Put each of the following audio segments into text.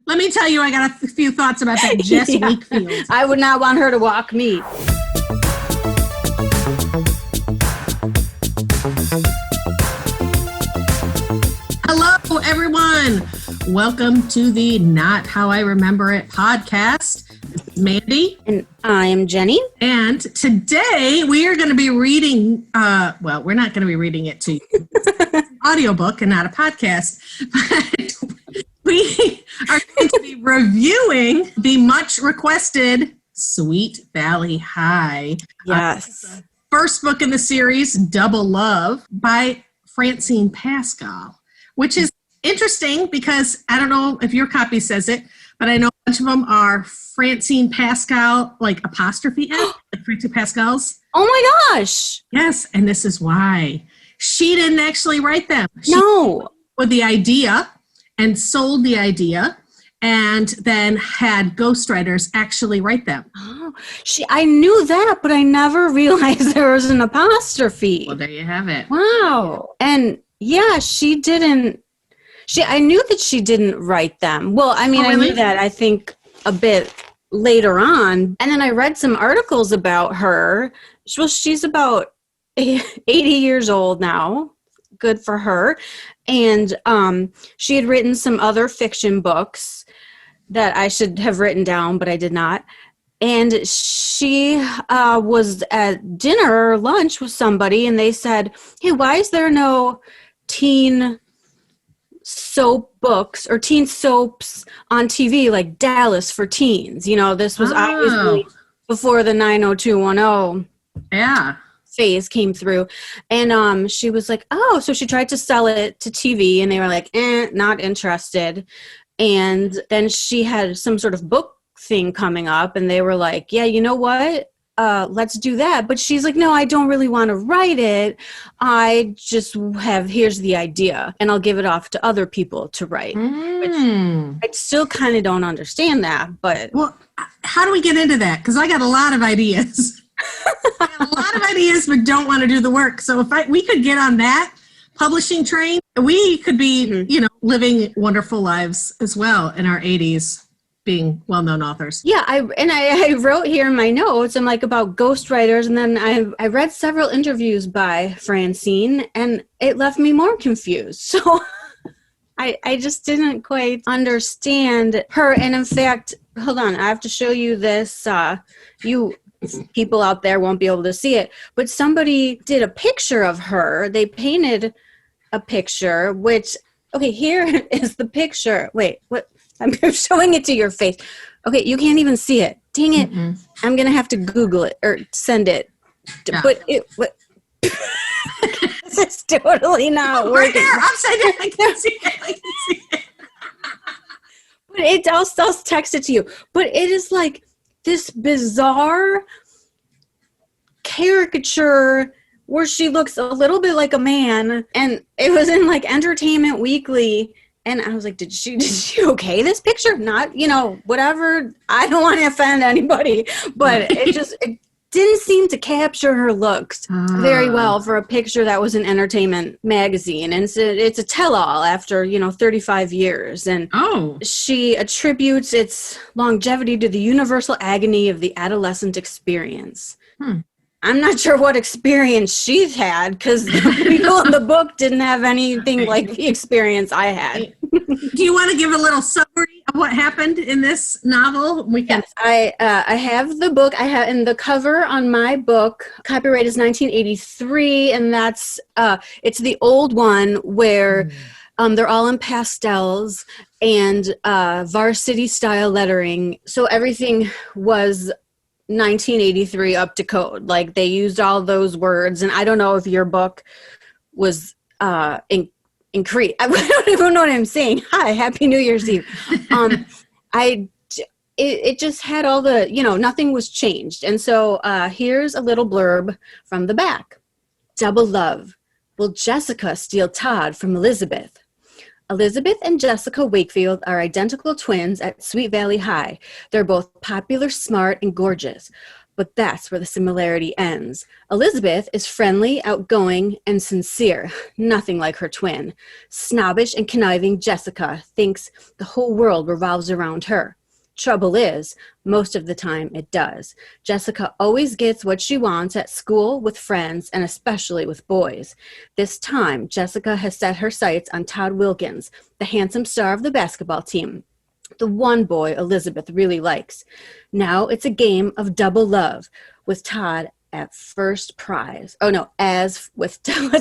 Let me tell you, I got a few thoughts about that Jess Wakefield. I would not want her to walk me. Hello, everyone. Welcome to the Not How I Remember It podcast. This is Mandy. And I am Jenny. And today we are going to be reading, we're not going to be reading it to you. It's an audiobook and not a podcast. But we are going to be reviewing the much requested Sweet Valley High. Yes. First book in the series, Double Love, by Francine Pascal, which is interesting because I don't know if your copy says it, but I know a bunch of them are Francine Pascal, like apostrophe F, like Francine Pascal's. Oh my gosh. Yes, and this is why. She didn't actually write them. She No. with the idea and sold the idea and then had ghostwriters actually write them. Oh, I knew that, but I never realized there was an apostrophe. Well, there you have it. Wow. And yeah, I knew that she didn't write them. Well, I mean, Oh, really? I knew that, I think, a bit later on. And then I read some articles about her. Well, she's about 80 years old now. Good for her. And she had written some other fiction books that I should have written down, but I did not. And she was at dinner or lunch with somebody, and they said, hey, why is there no teen soap books or teen soaps on TV like Dallas for Teens? You know, this was obviously before the 90210 phase came through. And she was like, oh, so she tried to sell it to TV, and they were like, not interested. And then she had some sort of book thing coming up, and they were like, yeah, you know what? Let's do that. But she's like, no, I don't really want to write it. I just here's the idea, and I'll give it off to other people to write. Which I still kind of don't understand that, but. Well, how do we get into that? Because I got a lot of ideas. I got a lot of ideas, but don't want to do the work. So if we could get on that publishing train, we could be, living wonderful lives as well in our 80s. Being well-known authors. Yeah, I wrote here in my notes, I'm like about ghostwriters, and then I read several interviews by Francine, and it left me more confused. So I just didn't quite understand her. And in fact, hold on, I have to show you this. You people out there won't be able to see it, but somebody did a picture of her. They painted a picture, which, okay, here is the picture. Wait, what? I'm showing it to your face. Okay, you can't even see it. Dang it. Mm-mm. I'm going to have to Google it or send it. Yeah. But this is totally not working. Right there, upside down. I can see it. But I'll text it to you. But it is like this bizarre caricature where she looks a little bit like a man. And it was in like Entertainment Weekly. And I was like, did she okay this picture? Not, whatever. I don't want to offend anybody, but it didn't seem to capture her looks very well for a picture that was an entertainment magazine. And it's a tell-all after, 35 years. And she attributes its longevity to the universal agony of the adolescent experience. I'm not sure what experience she's had, because the people in the book didn't have anything like the experience I had. Do you want to give a little summary of what happened in this novel? Yes, I have the book. I have in the cover on my book. Copyright is 1983, and that's it's the old one where they're all in pastels and varsity style lettering. So everything was 1983 up to code. Like they used all those words, and I don't know if your book was in Crete. I don't even know what I'm saying. Hi, Happy New Year's Eve. It just had all the, nothing was changed. And so here's a little blurb from the back. Double love. Will Jessica steal Todd from Elizabeth? Elizabeth and Jessica Wakefield are identical twins at Sweet Valley High. They're both popular, smart, and gorgeous. But that's where the similarity ends. Elizabeth is friendly, outgoing, and sincere, nothing like her twin. Snobbish and conniving Jessica thinks the whole world revolves around her. Trouble is, most of the time it does. Jessica always gets what she wants at school, with friends, and especially with boys. This time, Jessica has set her sights on Todd Wilkins, the handsome star of the basketball team. The one boy Elizabeth really likes. Now it's a game of double love with Todd at first prize. Oh no, let's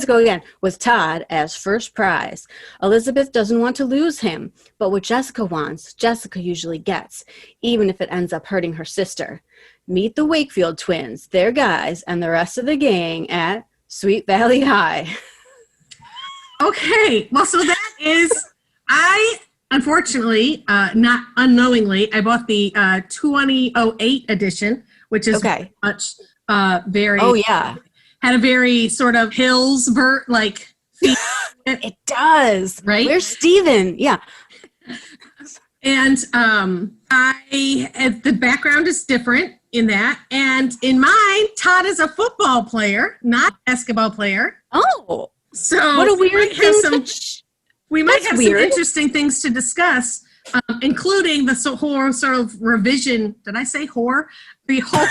go again. With Todd as first prize. Elizabeth doesn't want to lose him, but what Jessica wants, Jessica usually gets, even if it ends up hurting her sister. Meet the Wakefield twins, their guys, and the rest of the gang at Sweet Valley High. Okay, well, so that is, unfortunately, not unknowingly, I bought the 2008 edition, which is much very. Oh yeah, had a very sort of Hillsborough like. It does, right? Where's Steven? Yeah. And the background is different in that, and in mine, Todd is a football player, not a basketball player. Oh, so what a weird thing. We might have some interesting things to discuss, including the whole sort of revision. Did I say whore? The whole.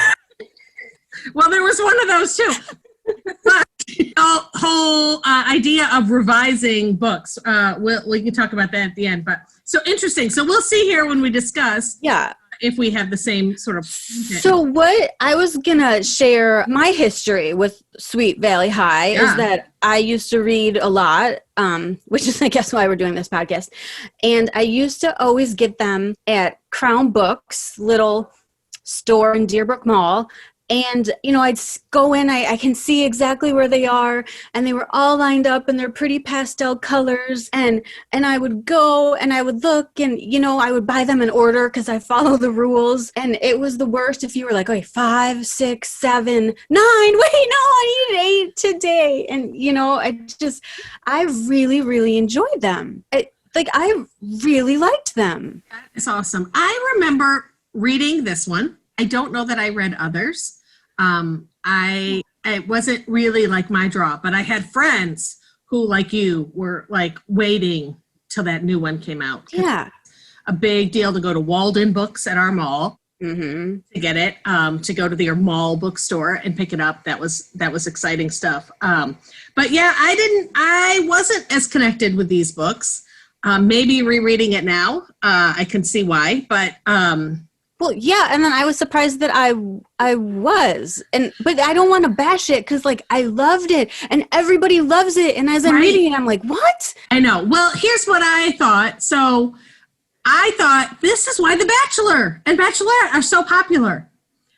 Well, there was one of those too. But the whole idea of revising books. We can talk about that at the end. But so interesting. So we'll see here when we discuss. Yeah. If we have the same sort of. So what I was going to share my history with Sweet Valley High is that I used to read a lot, which is, I guess, why we're doing this podcast. And I used to always get them at Crown Books, little store in Deerbrook Mall. And, I'd go in, I can see exactly where they are, and they were all lined up in their pretty pastel colors, and I would go and I would look, and, I would buy them in order because I follow the rules, and it was the worst if you were like, okay, 5, 6, 7, 9, wait, no, I need 8 today, and, I really, really enjoyed them. I really liked them. That is awesome. I remember reading this one. I don't know that I read others. It wasn't really like my draw, but I had friends who, like you, were like waiting till that new one came out. Yeah. A big deal to go to Walden Books at our mall to get it, to go to their mall bookstore and pick it up. That was exciting stuff. But yeah, I wasn't as connected with these books. Maybe rereading it now, I can see why, but, well, yeah, and then I was surprised that I was, but I don't want to bash it because, I loved it, and everybody loves it, and as I'm reading it, I'm like, what? I know. Well, here's what I thought. So I thought this is why The Bachelor and Bachelorette are so popular.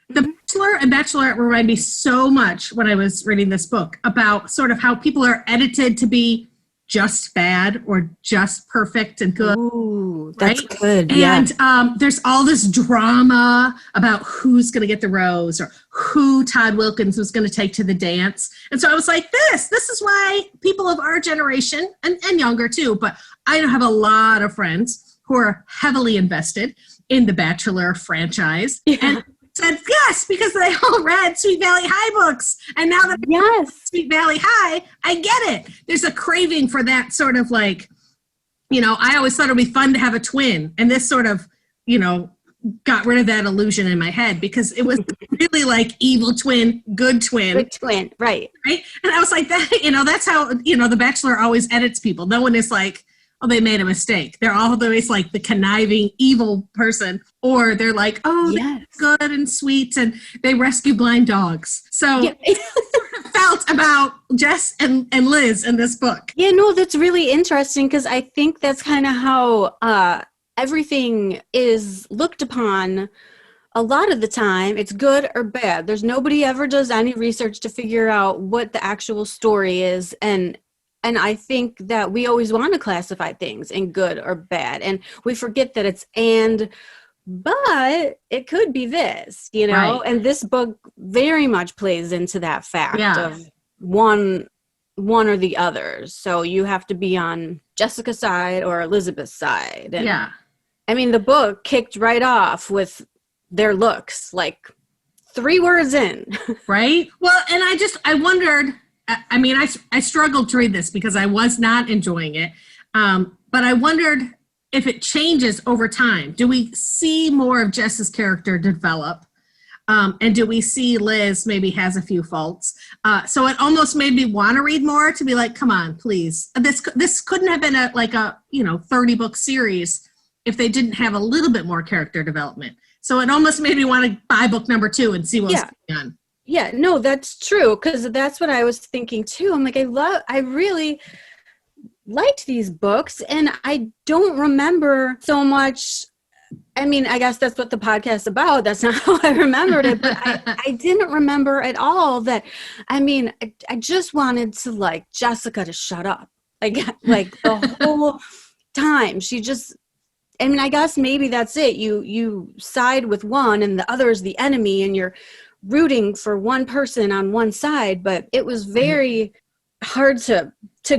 The Bachelor and Bachelorette remind me so much when I was reading this book about sort of how people are edited to be just bad or just perfect and good. Ooh, that's good. Yeah. And there's all this drama about who's going to get the rose or who Todd Wilkins was going to take to the dance. And so I was like, this is why people of our generation and younger too, but I have a lot of friends who are heavily invested in the Bachelor franchise. Yeah. And said yes, because they all read Sweet Valley High books. And now that I read Sweet Valley High, I get it. There's a craving for that sort of I always thought it would be fun to have a twin. And this sort of, got rid of that illusion in my head because it was really like evil twin, good twin. Good twin, right. Right? And I was like, that's how, The Bachelor always edits people. No one is like, oh, they made a mistake. They're always like the conniving, evil person. Or they're like, oh, yes, they're good and sweet, and they rescue blind dogs. So it sort of felt about Jess and Liz in this book. Yeah, no, that's really interesting because I think that's kind of how everything is looked upon. A lot of the time, it's good or bad. There's nobody ever does any research to figure out what the actual story is, and I think that we always want to classify things in good or bad. And we forget that but it could be this, Right. And this book very much plays into that fact of one or the other. So you have to be on Jessica's side or Elizabeth's side. And, I mean, the book kicked right off with their looks. 3 words in. Right? Well, and I wondered, I mean, I struggled to read this because I was not enjoying it. But I wondered if it changes over time. Do we see more of Jess's character develop? And do we see Liz maybe has a few faults? So it almost made me want to read more, to be like, come on, please. This couldn't have been a 30-book series if they didn't have a little bit more character development. So it almost made me want to buy book number 2 and see what's going on. Yeah, no, that's true, because that's what I was thinking too. I'm like, I really liked these books, and I don't remember so much. I mean, I guess that's what the podcast's about. That's not how I remembered it, but I didn't remember at all that. I mean, I just wanted to like Jessica to shut up, like the whole time. She just, I mean, I guess maybe that's it. You side with one, and the other is the enemy, and you're rooting for one person on one side. But it was very hard to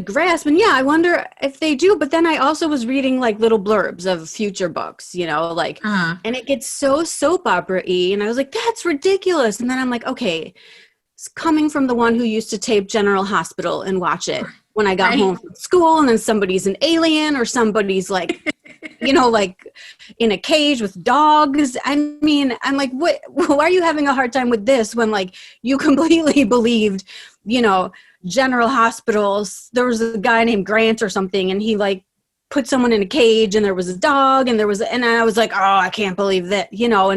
grasp. And yeah, I wonder if they do. But then I also was reading like little blurbs of future books, and it gets so soap opera-y, and I was like, that's ridiculous. And then I'm like, okay, it's coming from the one who used to tape General Hospital and watch it when I got home from school, and then somebody's an alien, or somebody's like like in a cage with dogs. I mean, I'm like, what? Why are you having a hard time with this when like you completely believed, General Hospitals, there was a guy named Grant or something, and he like put someone in a cage, and there was a dog, and I was like, oh, I can't believe that,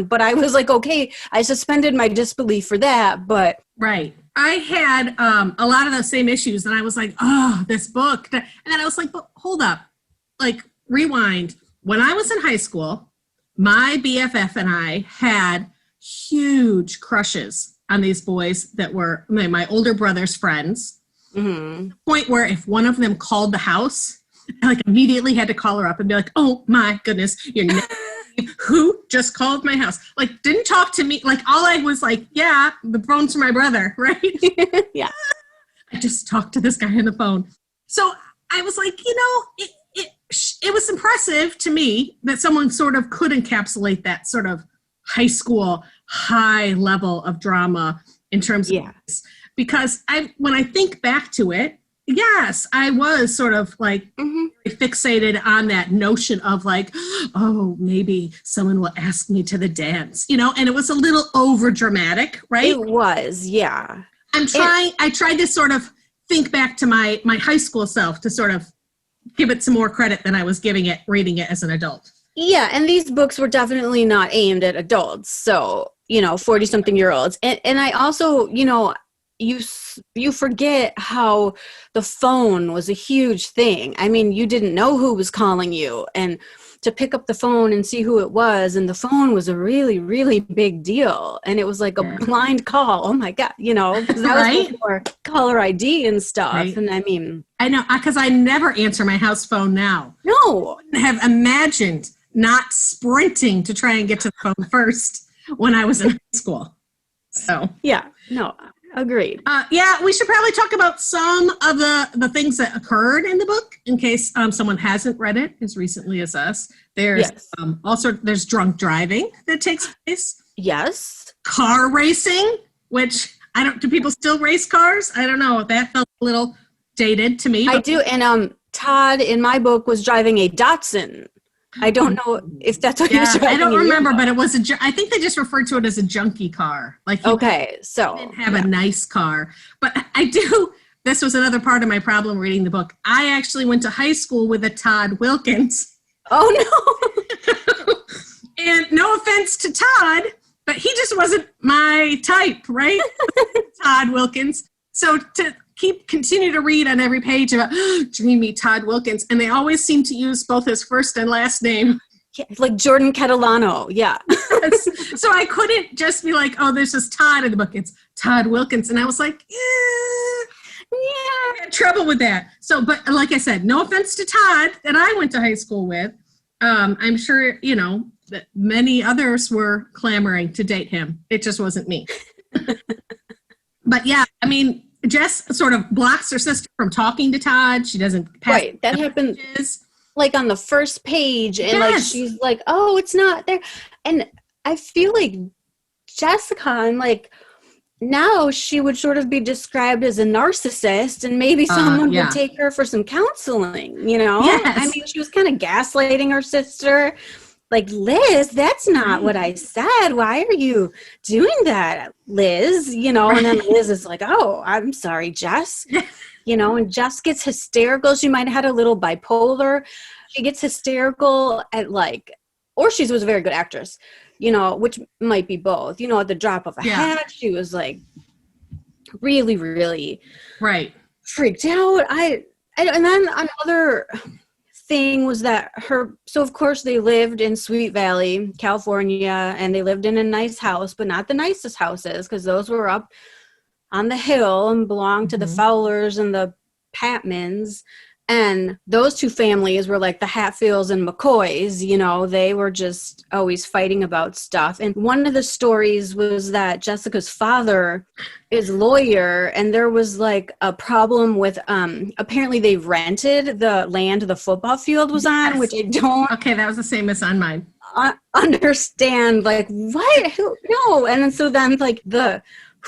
but I was like, okay, I suspended my disbelief for that, but. Right. I had a lot of those same issues, and I was like, oh, this book. And then I was like, but hold up, like rewind. When I was in high school, my BFF and I had huge crushes on these boys that were my older brother's friends. Mm-hmm. To the point where if one of them called the house, I like immediately had to call her up and be like, oh my goodness, your name, who just called my house? Like, didn't talk to me. Like, all I was like, yeah, the phone's for my brother, right? Yeah. I just talked to this guy on the phone. So I was like, it was impressive to me that someone sort of could encapsulate that sort of high school high level of drama in terms of this. Because when I think back to it, yes, I was sort of like fixated on that notion of like, oh, maybe someone will ask me to the dance, and it was a little over dramatic, right? It was, yeah. I tried to sort of think back to my high school self to sort of give it some more credit than I was giving it reading it as an adult. Yeah, and these books were definitely not aimed at adults, so 40-something-year-olds. And I also, you forget how the phone was a huge thing. I mean, you didn't know who was calling you, and to pick up the phone and see who it was, and the phone was a really, really big deal. And it was like a blind call. Oh my God, because that was before caller ID and stuff. Right. And I mean, I know, because I never answer my house phone now. No. I wouldn't have imagined not sprinting to try and get to the phone first when I was in high school. So yeah, no, agreed. We should probably talk about some of the things that occurred in the book in case someone hasn't read it as recently as us. There's also there's drunk driving that takes place. Yes. Car racing, which do people still race cars? I don't know. That felt a little dated to me. I do. And Todd in my book was driving a Datsun. I don't know if that's what he was driving. I don't remember, but it was I think they just referred to it as a junkie car. Like, okay, so didn't have a nice car. But this was another part of my problem reading the book. I actually went to high school with a Todd Wilkins. Oh, no. And no offense to Todd, but he just wasn't my type, right? Todd Wilkins. So to continue to read on every page about dreamy Todd Wilkins, and they always seem to use both his first and last name. Yeah, like Jordan Catalano, yeah. Yes. So I couldn't just be like, oh, there's just Todd in the book. It's Todd Wilkins. And I was like, I had trouble with that. So, but like I said, no offense to Todd that I went to high school with. I'm sure, that many others were clamoring to date him. It just wasn't me. But yeah, I mean, Jess sort of blocks her sister from talking to Todd. She doesn't pass. Right, that happened like on the first page, and like she's like, "Oh, it's not there," and I feel like Jessica, and like, now she would sort of be described as a narcissist, and maybe someone would take her for some counseling, you know? Yes. I mean, she was kind of gaslighting her sister. Like, Liz, that's not what I said. Why are you doing that, Liz? You know, and then Liz is like, oh, I'm sorry, Jess. You know, and Jess gets hysterical. She might have had a little bipolar. She gets hysterical at like, or she was a very good actress, you know, which might be both. You know, at the drop of a hat, she was like really, really freaked out. And then another thing was that so of course they lived in Sweet Valley, California, and they lived in a nice house, but not the nicest houses, because those were up on the hill and belonged to the Fowlers and the Patmans. And those two families were like the Hatfields and McCoys, you know, they were just always fighting about stuff. And one of the stories was that Jessica's father is a lawyer, and there was like a problem with, apparently they rented the land the football field was on, which I don't. Okay, that was the same as on mine. Understand, like, what? No. And so then like the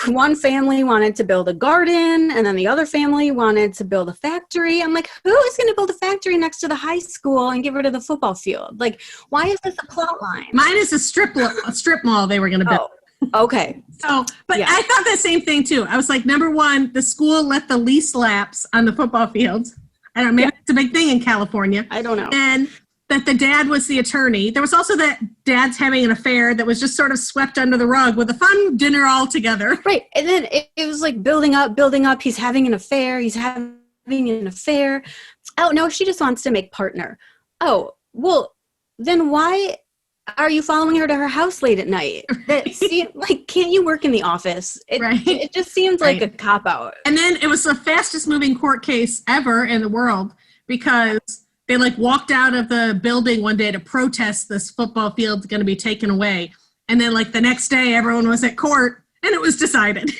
one family wanted to build a garden, and then the other family wanted to build a factory. I'm like, who is going to build a factory next to the high school and get rid of the football field? Like, why is this a plot line? Mine is a strip mall they were going to build. Oh, okay. So, but I thought the same thing too. I was like, number one, the school let the lease lapse on the football fields. I don't know, maybe it's a big thing in California. I don't know. And that the dad was the attorney. There was also that dad's having an affair that was just sort of swept under the rug with a fun dinner all together. Right. And then it was like building up. He's having an affair. Oh, no, she just wants to make partner. Oh, well, then why are you following her to her house late at night? Like, can't you work in the office? It just seems like a cop-out. And then it was the fastest moving court case ever in the world, because they like walked out of the building one day to protest this football field's going to be taken away. And then like the next day, everyone was at court and it was decided.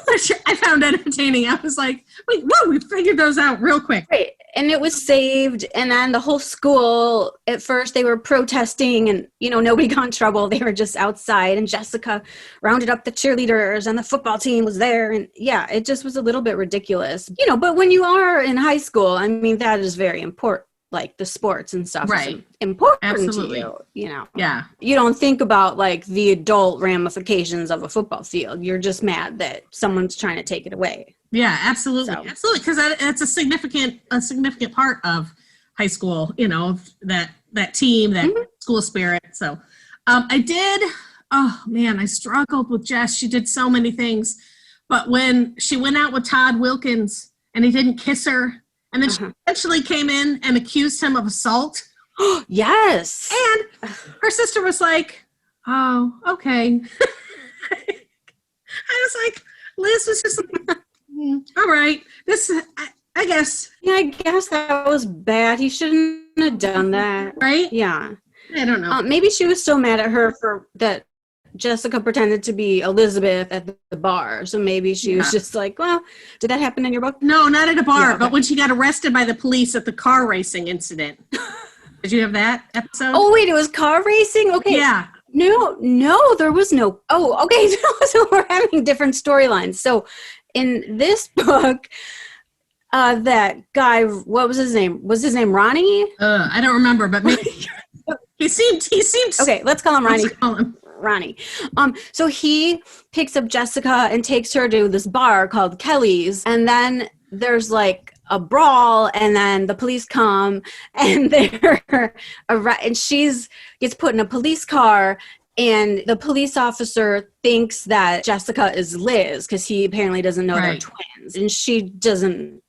Which I found entertaining. I was like, wait, whoa, we figured those out real quick. Right. And it was saved. And then the whole school, at first they were protesting and, you know, nobody got in trouble. They were just outside, and Jessica rounded up the cheerleaders and the football team was there. And yeah, it just was a little bit ridiculous, you know, but when you are in high school, I mean, that is very important. Like the sports and stuff is important to you, you know. Yeah. You don't think about like the adult ramifications of a football field. You're just mad that someone's trying to take it away. Yeah, absolutely. So. Absolutely. Because that's a significant part of high school, you know, that team, that school spirit. So I struggled with Jess. She did so many things. But when she went out with Todd Wilkins and he didn't kiss her, and then she eventually came in and accused him of assault. Yes. And her sister was like, oh, okay. I was like, Liz was just like, all right. I guess. Yeah, I guess that was bad. He shouldn't have done that. Right? Yeah. I don't know. Maybe she was so mad at her for that Jessica pretended to be Elizabeth at the bar. So maybe she was just like, well, did that happen in your book? No, not at a bar, but when she got arrested by the police at the car racing incident. Did you have that episode? Oh, wait, it was car racing? Okay. Yeah. No, there was no. Oh, okay. So we're having different storylines. So in this book, that guy, what was his name? Was his name Ronnie? I don't remember, but maybe he seemed. Okay, let's call him Ronnie. Let's call him Ronnie. So he picks up Jessica and takes her to this bar called Kelly's, and then there's like a brawl, and then the police come, and and she's gets put in a police car, and the police officer thinks that Jessica is Liz because he apparently doesn't know they're twins, and she doesn't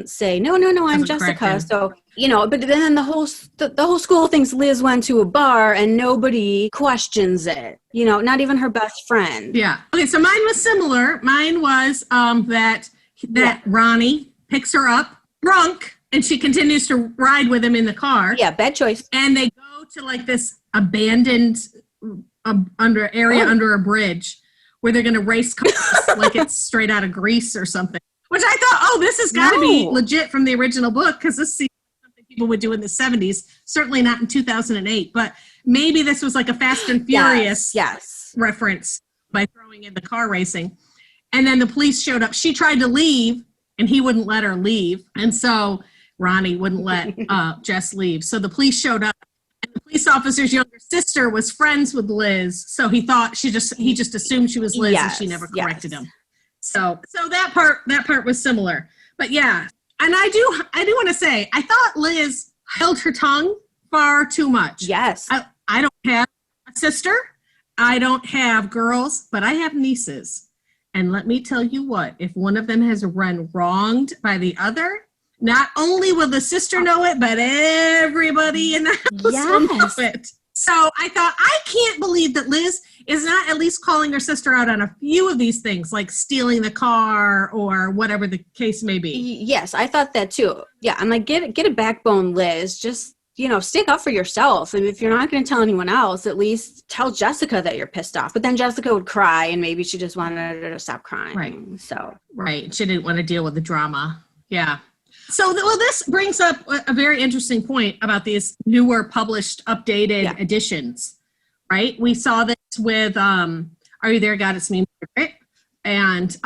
say no, I'm Jessica. So you know, but then the whole school thinks Liz went to a bar and nobody questions it. You know, not even her best friend. Yeah. Okay, so mine was similar. Mine was that Ronnie picks her up drunk and she continues to ride with him in the car. Yeah, bad choice. And they go to like this abandoned under a bridge where they're going to race cars like it's straight out of Grease or something. Which I thought, this has got to be legit from the original book because this seems like something people would do in the 70s. Certainly not in 2008. But maybe this was like a Fast and Furious yes. reference by throwing in the car racing. And then the police showed up. She tried to leave, and he wouldn't let her leave. And so Ronnie wouldn't let Jess leave. So the police showed up. And the police officer's younger sister was friends with Liz. So he thought he just assumed she was Liz, and she never corrected him. So that part was similar. But yeah. And I do want to say, I thought Liz held her tongue far too much. Yes. I don't have a sister. I don't have girls, but I have nieces. And let me tell you what, if one of them has run wronged by the other, not only will the sister know it, but everybody in the house will know it. So I thought, I can't believe that Liz is not at least calling her sister out on a few of these things, like stealing the car or whatever the case may be. Yes, I thought that too. Yeah, I'm like, get a backbone, Liz. Just, stick up for yourself. And if you're not going to tell anyone else, at least tell Jessica that you're pissed off. But then Jessica would cry, and maybe she just wanted her to stop crying. Right. She didn't want to deal with the drama. Yeah. So, this brings up a very interesting point about these newer published, updated editions, right? We saw this with Are You There, God? It's Me, Margaret. And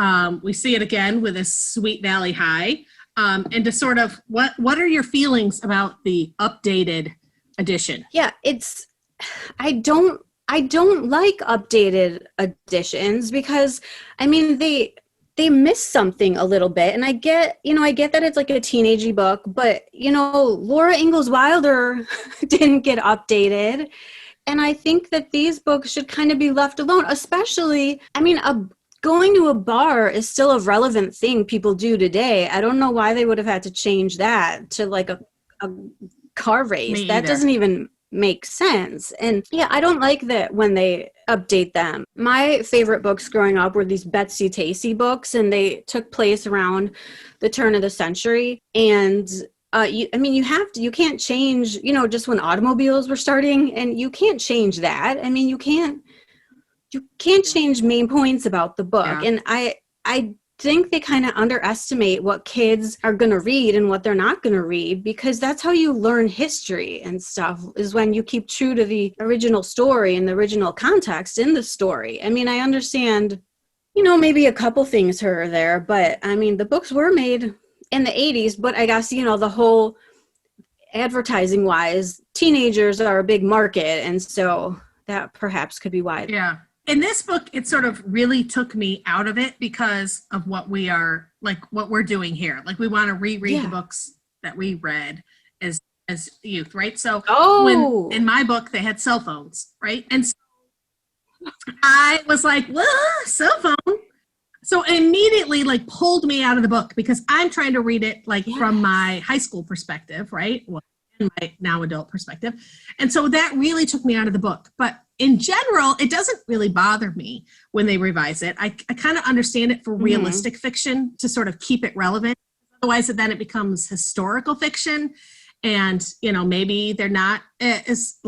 we see it again with this Sweet Valley High. And to sort of, what are your feelings about the updated edition? Yeah, I don't like updated editions because, they miss something a little bit. And I get that it's like a teenagey book, but, Laura Ingalls Wilder didn't get updated. And I think that these books should kind of be left alone, especially, going to a bar is still a relevant thing people do today. I don't know why they would have had to change that to like a car race. That doesn't even make sense. And yeah, I don't like that when they update them. My favorite books growing up were these Betsy Tacy books, and they took place around the turn of the century. And you can't change, just when automobiles were starting, and you can't change that. You can't change main points about the book. Yeah. And I think they kind of underestimate what kids are going to read and what they're not going to read, because that's how you learn history and stuff, is when you keep true to the original story and the original context in the story. I understand, maybe a couple things here or there, but the books were made in the 80s, but I guess, the whole advertising wise, teenagers are a big market. And so that perhaps could be why. Yeah. In this book, it sort of really took me out of it because of what we're doing here. Like, we want to reread the books that we read as youth, right? So when in my book, they had cell phones, right? And so I was like, well, cell phone. So it immediately pulled me out of the book, because I'm trying to read it from my high school perspective, right? Well, my now adult perspective. And so that really took me out of the book. But in general, it doesn't really bother me when they revise it. I kind of understand it for realistic fiction to sort of keep it relevant. Otherwise, then it becomes historical fiction. And, maybe they're not as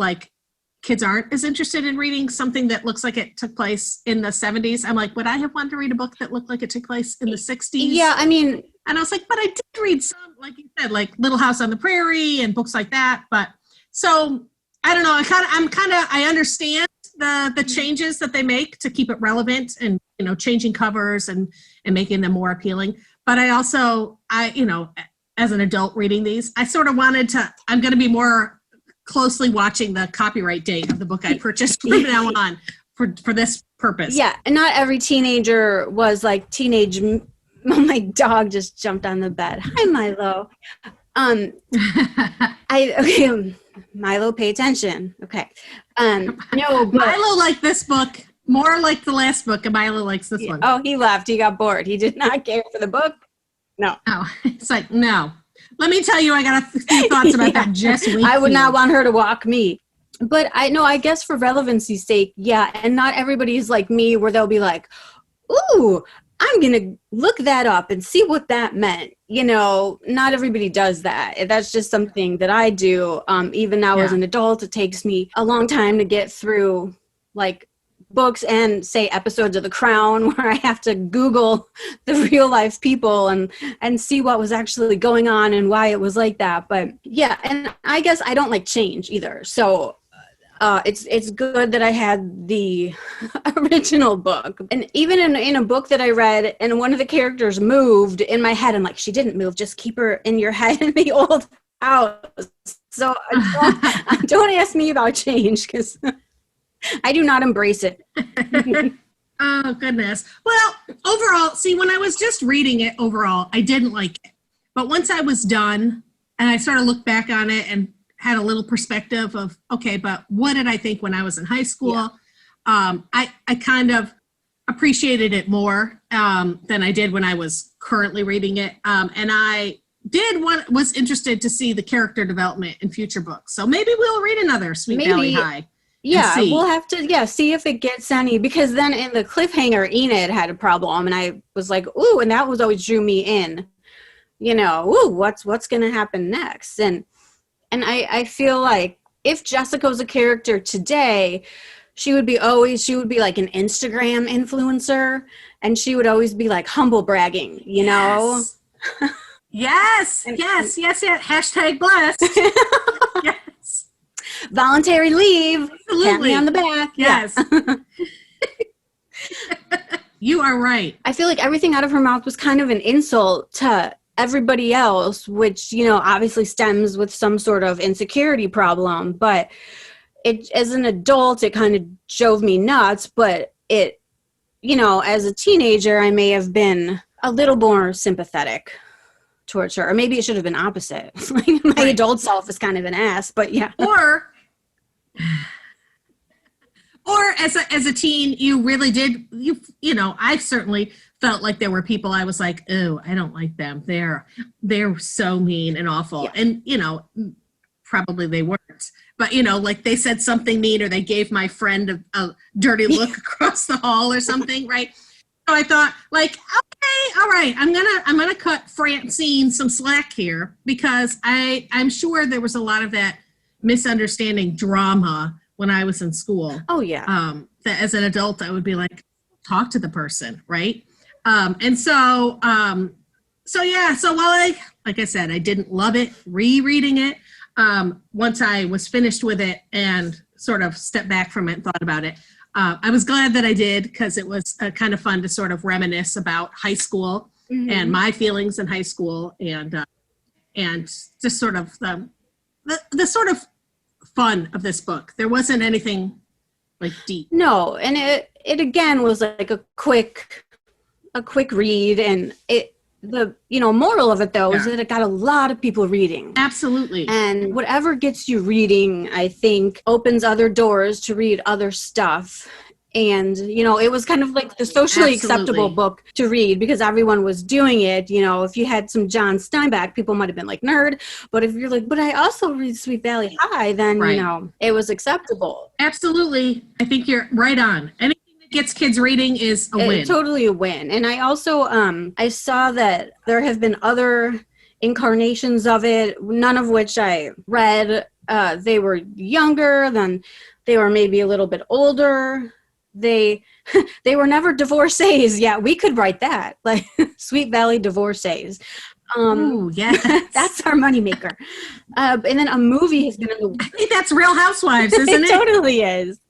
kids aren't as interested in reading something that looks like it took place in the 70s. I'm like, would I have wanted to read a book that looked like it took place in the 60s? Yeah, And I was like, but I did read some, like you said, like Little House on the Prairie and books like that. But so I don't know. I understand the changes that they make to keep it relevant, and, changing covers and making them more appealing. But I also, as an adult reading these, I sort of wanted to, I'm going to be more closely watching the copyright date of the book I purchased from now on for this purpose. Yeah. And not every teenager was like teenage. My dog just jumped on the bed. Hi, Milo. Milo, pay attention. Okay. No, but Milo liked this book more like the last book, and Milo likes this one. Oh, he left. He got bored. He did not care for the book. No. Oh, it's like, no. Let me tell you, I got a few thoughts about that Jess Wakefield. I would not want her to walk me. But I guess for relevancy's sake, yeah. And not everybody's like me, where they'll be like, ooh, I'm going to look that up and see what that meant. Not everybody does that. That's just something that I do. Even now as an adult, it takes me a long time to get through books and say episodes of The Crown, where I have to Google the real life people and see what was actually going on and why it was like that. But yeah, and I guess I don't like change either. So It's good that I had the original book. And even in a book that I read and one of the characters moved in my head, I'm like, she didn't move, just keep her in your head in the old house. So don't ask me about change because I do not embrace it. Oh, goodness. Well, overall, see, when I was just reading it overall, I didn't like it. But once I was done and I sort of looked back on it and had a little perspective of, okay, but what did I think when I was in high school? Yeah. I kind of appreciated it more than I did when I was currently reading it. And I was interested to see the character development in future books. So maybe we'll read another Sweet Valley High. Yeah, we'll have to see if it gets any, because then in the cliffhanger, Enid had a problem, and I was like, ooh, and that was always drew me in, ooh, what's going to happen next? And I feel like if Jessica was a character today, she would be like an Instagram influencer, and she would always be like humble bragging, Yes. Yes. Hashtag blessed. Yes. Voluntary leave. Absolutely. Pat me on the back. Yes. You are right. I feel like everything out of her mouth was kind of an insult to everybody else, which, obviously stems with some sort of insecurity problem. But as an adult, it kind of drove me nuts. But it, as a teenager, I may have been a little more sympathetic towards her, or maybe it should have been opposite. My adult self is kind of an ass, but yeah. Or as a teen, you really did. I certainly felt like there were people I was like, oh, I don't like them. They're so mean and awful, yeah. And probably they weren't. But like they said something mean, or they gave my friend a dirty look across the hall or something, right? So I thought, like, okay, all right, I'm gonna cut Francine some slack here, because I'm sure there was a lot of that misunderstanding drama when I was in school. Oh yeah. That as an adult I would be like, talk to the person, right? So while like I said, I didn't love it rereading it. Once I was finished with it and sort of stepped back from it and thought about it, I was glad that I did, because it was kind of fun to sort of reminisce about high school, mm-hmm. and my feelings in high school, and just sort of the sort of fun of this book. There wasn't anything like deep. No, and it again was like a quick read, and the moral of it though is that it got a lot of people reading. Absolutely. And whatever gets you reading, I think, opens other doors to read other stuff. And it was kind of like the socially acceptable book to read, because everyone was doing it. If you had some John Steinbeck, people might have been like, nerd. But if you're like, but I also read Sweet Valley High, then it was acceptable. Absolutely. I think you're right on. Anything that gets kids reading is a win. Totally a win. And I also I saw that there have been other incarnations of it, none of which I read. They were younger, then they were maybe a little bit older. They were never divorcees. Yeah, we could write that, like Sweet Valley divorcees. Ooh, yes. That's our moneymaker. And then a movie has been in the... I think that's Real Housewives, isn't it? It totally is.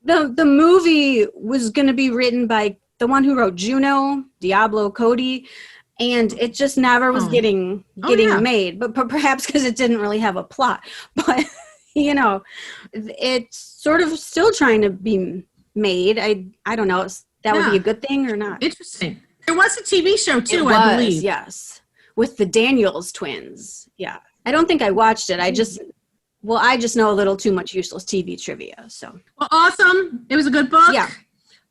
The movie was going to be written by the one who wrote Juno, Diablo Cody, and it just never was getting made. But perhaps because it didn't really have a plot. But it's sort of still trying to be made. I don't know. That would be a good thing or not. Interesting. There was a TV show too, I believe. Yes, with the Daniels twins. Yeah, I don't think I watched it. I just know a little too much useless TV trivia. So awesome. It was a good book. Yeah.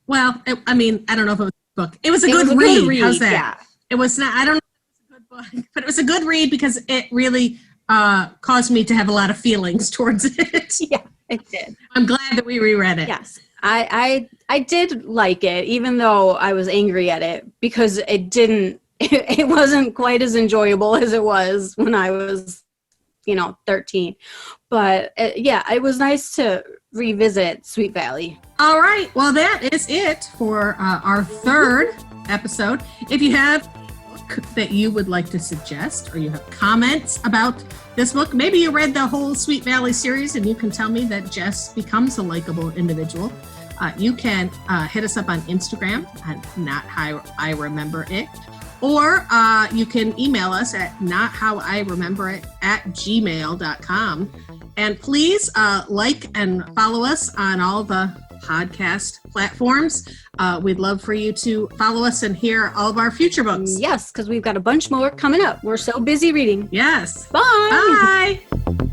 Well, I don't know if it was a book. It was a good read. How's that? Yeah. It was not. I don't know if it was a good book, but it was a good read because it really caused me to have a lot of feelings towards it. Yeah, it did. I'm glad that we reread it. Yes. I did like it, even though I was angry at it, because it wasn't quite as enjoyable as it was when I was, 13. But it was nice to revisit Sweet Valley. All right. Well, that is it for our third episode. If you have book that you would like to suggest, or you have comments about this book, maybe you read the whole Sweet Valley series and you can tell me that Jess becomes a likable individual, you can hit us up on Instagram at Not How I Remember It, or you can email us at nothowirememberit@gmail.com. And please like and follow us on all the podcast platforms. We'd love for you to follow us and hear all of our future books. Yes, because we've got a bunch more coming up. We're so busy reading. Yes. Bye. Bye.